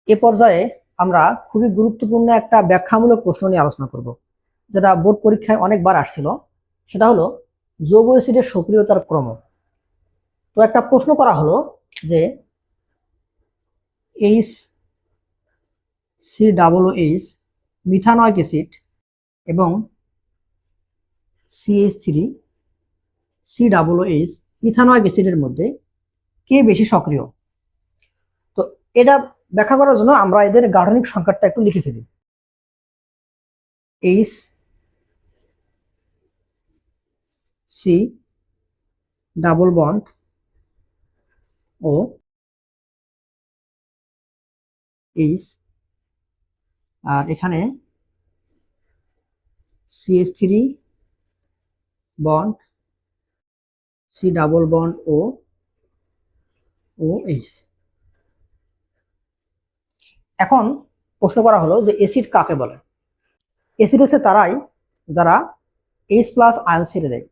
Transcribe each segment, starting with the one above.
এ পর্যায়ে আমরা খুবই গুরুত্বপূর্ণ একটা ব্যাখ্যামূলক প্রশ্ন নিয়ে আলোচনা করব, যেটা বোর্ড পরীক্ষায় অনেকবার আসছিল। সেটা হলো জৈব অ্যাসিডের সক্রিয়তার ক্রম। তো একটা প্রশ্ন করা হলো যে H C double H methanoic acid এবং CH3 C double H ethanoic অ্যাসিডের মধ্যে কে বেশি সক্রিয়। তো এটা ব্যাখ্যা করার জন্য আমরা এদের গাঠনিক সংকেতটা একটু লিখে ফেলি। H C double bond O H, আর এখানে CH3 bond C double bond O H. এখন প্রশ্ন করা হলো যে অ্যাসিড কাকে বলে। অ্যাসিড হচ্ছে তারাই যারা H+ আয়ন ছেড়ে দেয়।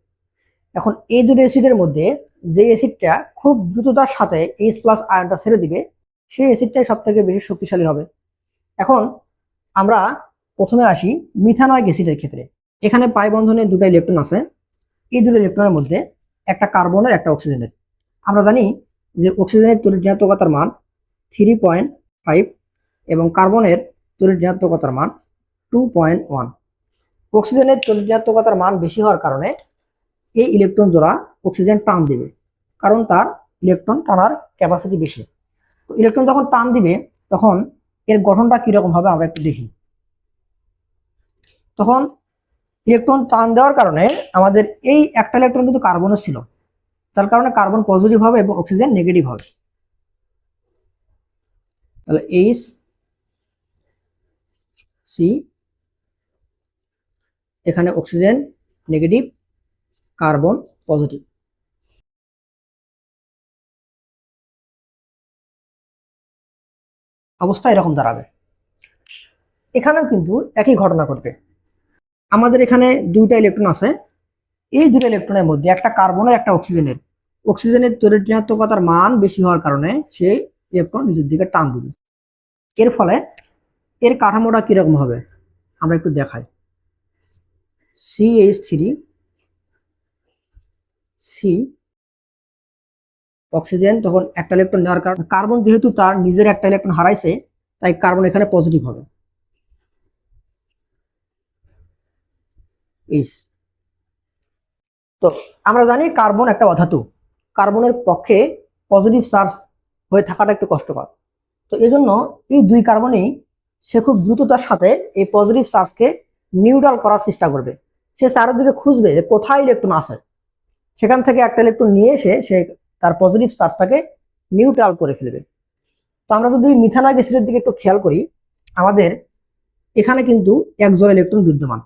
এখন এই দুটো অ্যাসিডের মধ্যে যে অ্যাসিডটা খুব দ্রুততার সাথে H+ আয়নটা ছেড়ে দিবে সেই অ্যাসিডটাই সব থেকে বেশি শক্তিশালী হবে। এখন আমরা প্রথমে আসি মিথানয়িক অ্যাসিডের ক্ষেত্রে। এখানে পাই বন্ধনে দুটো ইলেকট্রন আছে। এই দুটো ইলেকট্রনের মধ্যে একটা কার্বনের একটা অক্সিজেনের। আমরা জানি যে অক্সিজেনের তড়িৎ ঋণাত্মকতার মান 3.5 এবং কার্বনের তড়িৎ ঋণাত্মকতার মান 2.1। অক্সিজেনের তড়িৎ ঋণাত্মকতার মান বেশি হওয়ার কারণে এই ইলেকট্রন জোড়া অক্সিজেন টান দিবে, কারণ তার ইলেকট্রন টানার ক্যাপাসিটি বেশি। তো ইলেকট্রন যখন টান দিবে তখন এর গঠনটা কিরকম হবে আমরা একটু দেখি। তখন ইলেকট্রন টান দেওয়ার কারণে আমাদের এই একটা ইলেকট্রন কিন্তু কার্বনের ছিল, তার কারণে কার্বন পজিটিভ হবে এবং অক্সিজেন নেগেটিভ হবে। তাহলে এইচ সি, এখানে অক্সিজেন নেগেটিভ, কার্বন পজিটিভ। অবস্থা এরকম দাঁড়াবে। এখানেও কিন্তু একই ঘটনা ঘটবে। আমাদের এখানে দুইটা ইলেকট্রন আছে। এই দুটো ইলেকট্রনের মধ্যে একটা কার্বনের একটা অক্সিজেনের। অক্সিজেনের তড়িৎ ঋণাত্মকতার মান বেশি হওয়ার কারণে সেই ইলেকট্রন নিজের দিকে টান দিবে। এর ফলে এর কাঠামোটা কিরকম হবে আমরা একটু দেখাই। CH3 সি অক্সিজেন তখন একটা ইলেকট্রন নেওয়ার কারণে কার্বন যেহেতু তার নিজের একটা ইলেকট্রন হারাইছে তাই কার্বন এখানে পজিটিভ হবে। তো আমরা জানি কার্বন একটা অধাতু, কার্বনের পক্ষে পজিটিভ চার্জ হয়ে থাকাটা একটু কষ্টকর। তো এই জন্য এই দুই কার্বনই সে খুব দ্রুততার সাথে এই পজিটিভ চার্জকে নিউট্রাল করার চেষ্টা করবে। সে চারিদিকে খুঁজবে যে কোথায় ইলেকট্রন আছে, সেখান থেকে একটা ইলেকট্রন নিয়ে এসে সে তার পজিটিভ চার্জটাকে নিউট্রাল করে ফেলবে। তো আমরা যদি মিথানয়িক অ্যাসিডের দিকে একটু খেয়াল করি, আমাদের এখানে কিন্তু এক জোড়া ইলেকট্রন বিদ্যমান,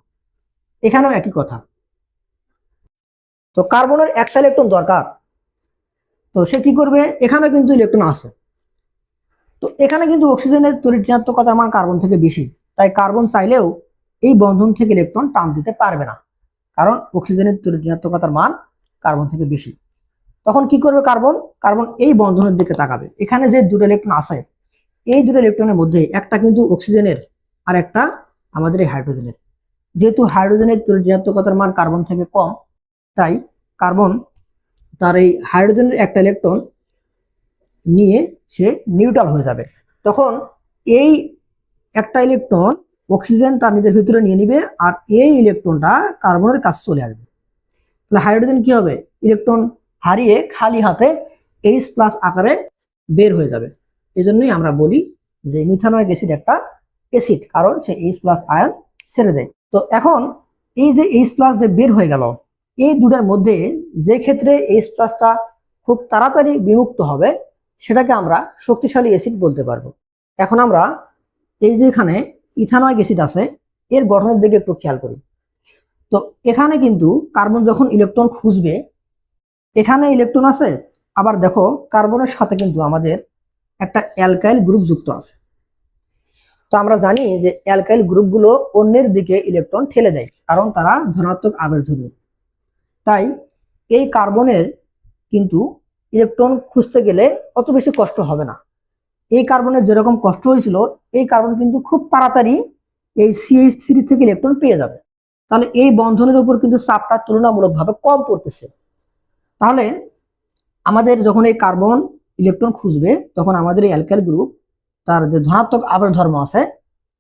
এখানেও একই কথা। তো কার্বনের একটা ইলেকট্রন দরকার, তো সে কি করবে, এখানে কিন্তু ইলেকট্রন আছে। তো এখানে কিন্তু অক্সিজেনের তড়িৎ ঋণাত্মকতার মান কার্বন থেকে বেশি, তাই কার্বন চাইলেও এই বন্ধন থেকে ইলেকট্রন টান দিতে পারবে না, কারণ অক্সিজেনের তড়িৎ ঋণাত্মকতার মান কার্বন থেকে বেশি। তখন কি করবে কার্বন, কার্বন এই বন্ধনের দিকে তাকাবে। এখানে যে দুটো ইলেকট্রন আছে এই দুটো ইলেকট্রনের মধ্যে একটা কিন্তু অক্সিজেনের আর একটা আমাদের এই হাইড্রোজেনের। যেহেতু হাইড্রোজেনের তড়িৎ ঋণাত্মকতার মান কার্বন থেকে কম, তাই কার্বন তার এই হাইড্রোজেনের একটা ইলেকট্রন নিয়ে সে নিউট্রাল হয়ে যাবে। তখন এই একটা ইলেকট্রন অক্সিজেন তার নিজের ভিতরে নিয়ে নিবে আর এই ইলেকট্রনটা কার্বনের কাছে চলে আসবে। তাহলে হাইড্রোজেন কি হবে, ইলেকট্রন হারিয়ে খালি হাতে H+ আকারে বের হয়ে যাবে। এজন্যই আমরা বলি যে মিথানয়িক অ্যাসিড একটা অ্যাসিড, কারণ সে H+ আয়ন ছেড়ে দেয়। তো এখন এই যে H+ যে বের হয়ে গেল, এই দুটার মধ্যে যে ক্ষেত্রে H+টা খুব তাড়াতাড়ি বিমুক্ত হবে সেটাকে আমরা শক্তিশালী অ্যাসিড বলতে পারবো। এখন আমরা এই যে এখানে ইথানয়িক অ্যাসিড আছে এর গঠনের দিকে একটু খেয়াল করি। তো এখানে কিন্তু কার্বন যখন ইলেকট্রন খুঁজবে, এখানে ইলেকট্রন আছে, আবার দেখো কার্বনের সাথে কিন্তু আমাদের একটা অ্যালকাইল গ্রুপ যুক্ত আছে। তো আমরা জানি যে অ্যালকাইল গ্রুপগুলো অন্যের দিকে ইলেকট্রন ঠেলে দেয়, কারণ তারা ধনাত্মক আবেশধর্মী। তাই এই কার্বনের কিন্তু ইলেকট্রন খুঁজতে গেলে অত বেশি কষ্ট হবে না। এই কার্বনের যেরকম কষ্ট হয়েছিল, এই কার্বন কিন্তু খুব তাড়াতাড়ি এই CH3 থেকে ইলেকট্রন পেয়ে যাবে। তাহলে এই বন্ধনের উপর কিন্তু চাপটা তুলনামূলকভাবে কম পড়তেছে। তাহলে আমাদের যখন এই কার্বন ইলেকট্রন খুঁজবে, তখন আমাদের এই অ্যালকাইল গ্রুপ তার যে ধনাত্মক আবেশ ধর্ম আছে,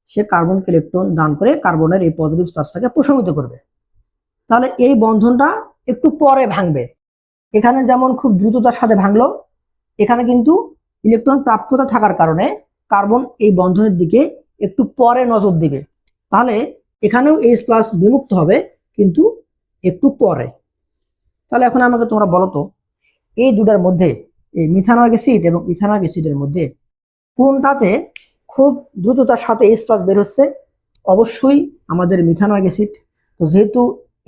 সে কার্বনকে ইলেকট্রন দান করে কার্বনের এই পজিটিভ চার্জটাকে প্রশমিত করবে। তাহলে এই বন্ধনটা একটু পরে ভাঙবে। এখানে যেমন খুব দ্রুততার সাথে ভাঙলো, এখানে কিন্তু ইলেকট্রন প্রাপ্যতা থাকার কারণে কার্বন এই বন্ধনের দিকে একটু পরে নজর দিবে। তাহলে এখানেও H+ বিমুক্ত হবে, কিন্তু একটু পরে। তাহলে এখন আমাকে তোমরা বলো তো, এই দুটার মধ্যে, এই মিথানয়িক অ্যাসিড এবং ইথানয়িক অ্যাসিডের মধ্যে কোনটাতে খুব দ্রুততার সাথে H+ বের হচ্ছে? অবশ্যই আমাদের মিথানয়িক অ্যাসিড। তো যেহেতু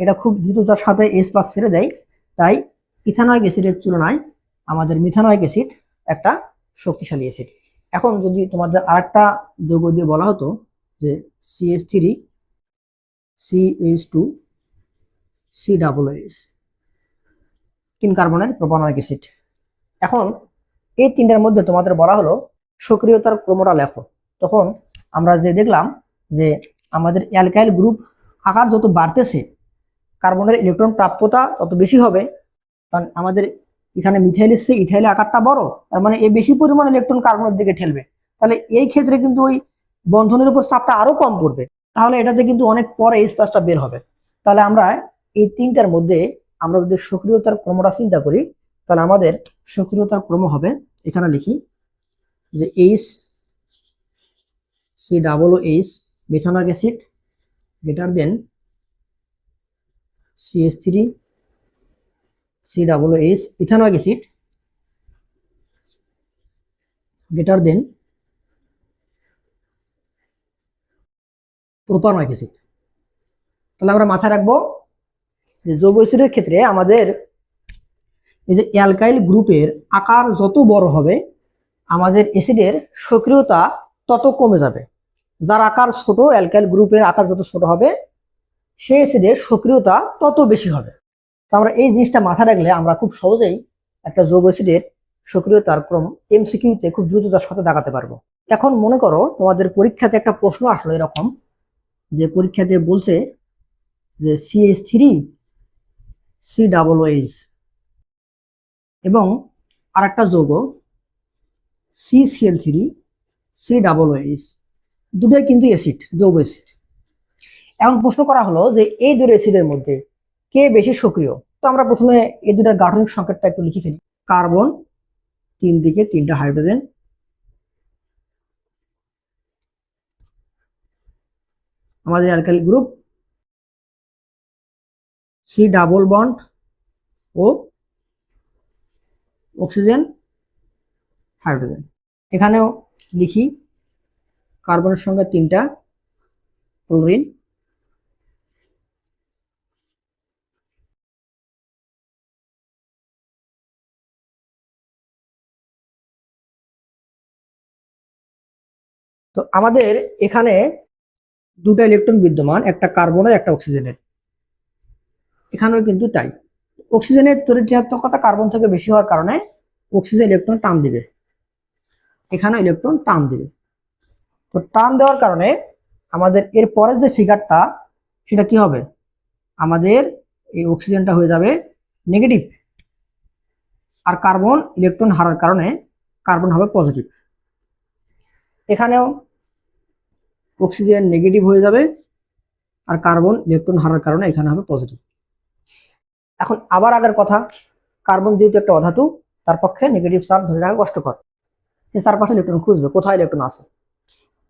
এটা খুব দ্রুততার সাথে H+ ছেড়ে দেয়, তাই ইথানয়িক অ্যাসিডের তুলনায় আমাদের মিথানয়িক অ্যাসিড একটা শক্তিশালী অ্যাসিড। এখন যদি তোমাদের আরেকটা যৌগ দিয়ে বলা হতো যে CH3 CH2 COOH, 3 কার্বনের প্রোপানয়িক অ্যাসিড। এখন এই তিনটার মধ্যে তোমাদের বলা হলো সক্রিয়তার ক্রমটা লেখো। তখন আমরা যে দেখলাম যে আমাদের অ্যালকাইল গ্রুপ আকার যত বাড়তেছে, কার্বনের ইলেকট্রন প্রাপ্যতা তত বেশি হবে। কারণ আমাদের এখানে মিথাইল এসছে, ইথাইলের আকারটা বড়, তার মানে এই বেশি পরিমাণ ইলেকট্রন কার্বনের দিকে ঠেলবে। তাহলে এই ক্ষেত্রে কিন্তু ওই বন্ধনের উপর চাপটা আরো কম পড়বে। তাহলে এটাতে কিন্তু অনেক পরে H+ বের হবে। তাহলে আমরা এই তিনটার মধ্যে আমরা যদি সক্রিয়তার ক্রমটা চিন্তা করি, তাহলে আমাদের সক্রিয়তার ক্রম হবে, এখানে লিখি যে COOH methanoic acid greater than CH3 COOH ethanoic acid greater than propanoic acid. তাহলে আমরা মাথায় রাখবো যে যৌগ অ্যাসিডের ক্ষেত্রে আমাদের এই যে অ্যালকাইল গ্রুপের আকার যত বড় হবে, আমাদের অ্যাসিডের সক্রিয়তা তত কমে যাবে। যার আকার ছোট, অ্যালকাইল গ্রুপের আকার যত ছোট হবে, সেই অ্যাসিডের সক্রিয়তা তত বেশি হবে। তো আমরা এই জিনিসটা মাথায় রাখলে আমরা খুব সহজেই একটা যৌগ অ্যাসিডের সক্রিয়তার ক্রম MCQতে খুব দ্রুততার সাথে দেখাতে পারবো। এখন মনে করো তোমাদের পরীক্ষাতে একটা প্রশ্ন আসলো এরকম, যে পরীক্ষাতে বলছে যে CH3 COOH এবং আর একটা যৌগ CCl3 COOH, দুটোই কিন্তু অ্যাসিড, যৌগ অ্যাসিড। এখন প্রশ্ন করা হলো যে এই দুটো অ্যাসিডের মধ্যে কে বেশি সক্রিয়। তো আমরা প্রথমে এই দুটার গাঠনিক সংকেতটা একটু লিখে ফেলি। কার্বন, 3 দিকে 3টা হাইড্রোজেন, আমাদের alkyl group C double bond ও অক্সিজেন হাইড্রোজেন। এখানেও লিখি কার্বনের সঙ্গে 3টা ক্লোরিন, তো আমাদের এখানে দুটো ইলেকট্রন বিদ্যমান, একটা কার্বনের একটা অক্সিজেনের। এখানেও কিন্তু তাই। অক্সিজেনের তড়িৎ ঋণাত্মকতা কার্বন থেকে বেশি হওয়ার কারণে অক্সিজেন ইলেকট্রন টান দিবে, এখানে ইলেকট্রন টান দিবে। তো টান দেওয়ার কারণে আমাদের এর পরের যে ফিগারটা, সেটা কি হবে? আমাদের এই অক্সিজেনটা হয়ে যাবে নেগেটিভ, আর কার্বন ইলেকট্রন হারার কারণে কার্বন হবে পজিটিভ। এখানেও অক্সিজেন নেগেটিভ হয়ে যাবে, আর কার্বন ইলেকট্রন হারার কারণে এখানে হবে পজিটিভ। এখন আবার আগের কথা, কার্বন যেহেতু একটা অধাতু, তার পক্ষে নেগেটিভ চার্জ ধরে রাখা কষ্টকর। এর চারপাশে ইলেকট্রন খুঁজবে, কোথায় ইলেকট্রন আছে।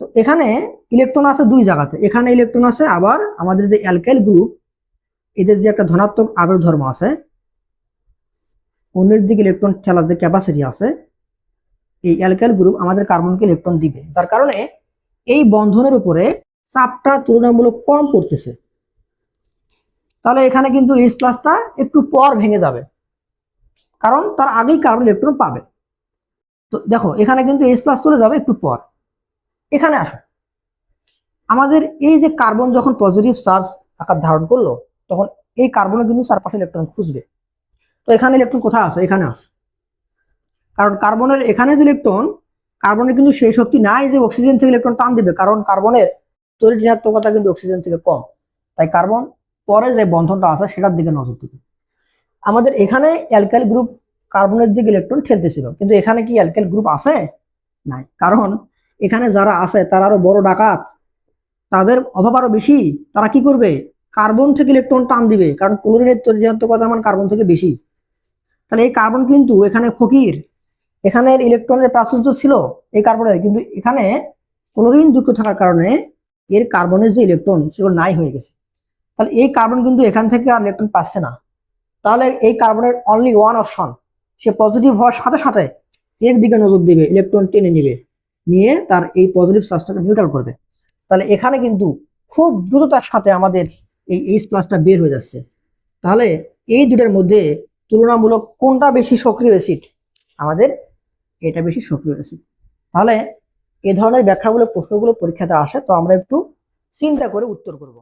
তো এখানে ইলেকট্রন আছে দুই জায়গাতে, এখানে ইলেকট্রন আছে, আবার আমাদের যে অ্যালকাইল গ্রুপ, এদের যে একটা ধনাত্মক আবেশ ধর্ম আছে, অন্যের দিকে ইলেকট্রন ঠেলার যে ক্যাপাসিটি আছে, এই অ্যালকাইল গ্রুপ আমাদের কার্বনকে ইলেকট্রন দিবে, যার কারণে এই বন্ধনের উপরে চাপটা তুলনামূলক কম পড়তেছে। তাহলে এখানে কিন্তু H+টা একটু পর ভেঙে যাবে, কারণ তার আগেই কার্বন ইলেকট্রন পাবে। তো দেখো এখানে কিন্তু H+ চলে যাবে একটু পর। এখানে আসো, আমাদের এই যে কার্বন যখন পজিটিভ চার্জ আকার ধারণ করলো, তখন এই কার্বনে কিন্তু চারপাশে ইলেকট্রন খুঁজবে। তো এখানে ইলেকট্রন কোথায় আছে? এখানে আছে, কারণ কার্বনের এখানে যে ইলেকট্রন, কার্বনের কিন্তু সেই শক্তি নাই যে অক্সিজেন থেকে ইলেকট্রন টান দিবে, কারণ কার্বনের তড়িৎ ঋণাত্মকতা কিন্তু অক্সিজেন থেকে কম। তাই কার্বন পরে যে বন্ধনটা আছে সেটার দিকে নজর দিবে। আমাদের এখানে অ্যালকাইল গ্রুপ কার্বনের দিকে ইলেকট্রন ঠেলতেছিল, কিন্তু এখানে কি অ্যালকাইল গ্রুপ আছে? নাই, কারণ এখানে যারা আছে তারা আরো বড় ডাকাত, তাদের অভাব আরো বেশি। তারা কি করবে? কার্বন থেকে ইলেকট্রন টান দিবে, কারণ ক্লোরিনের তড়িৎ ঋণাত্মকতা মান কার্বন থেকে বেশি। তাহলে এই কার্বন কিন্তু এখানে ফকির, এখানে ইলেকট্রনের প্রাচুর্য ছিল এই কার্বনের, কিন্তু এখানে ক্লোরিন যুক্ত থাকার কারণে এর কার্বনের যে ইলেকট্রন সেগুলো নাই হয়ে গেছে। তাহলে এই কার্বন কিন্তু এখান থেকে আর ইলেকট্রন পাচ্ছে না। তাহলে এই কার্বনের অনলি ওয়ান অপশন, সে পজিটিভ হওয়ার সাথে সাথে এর দিকে নজর দিবে, ইলেকট্রন টেনে নিবে, নিয়ে তার এই পজিটিভ চার্জটাকে নিউট্রাল করবে। তাহলে এখানে কিন্তু খুব দ্রুততার সাথে আমাদের এই এইচ প্লাসটা বের হয়ে যাচ্ছে। তাহলে এই দুটোর মধ্যে তুলনামূলক কোনটা বেশি সক্রিয় অ্যাসিড? আমাদের এটা বেশি সক্রিয় অ্যাসিড। তাহলে এ ধরনের ব্যাখ্যাগুলো প্রশ্নগুলো পরীক্ষাতে আসে, তো আমরা একটু চিন্তা করে উত্তর করব।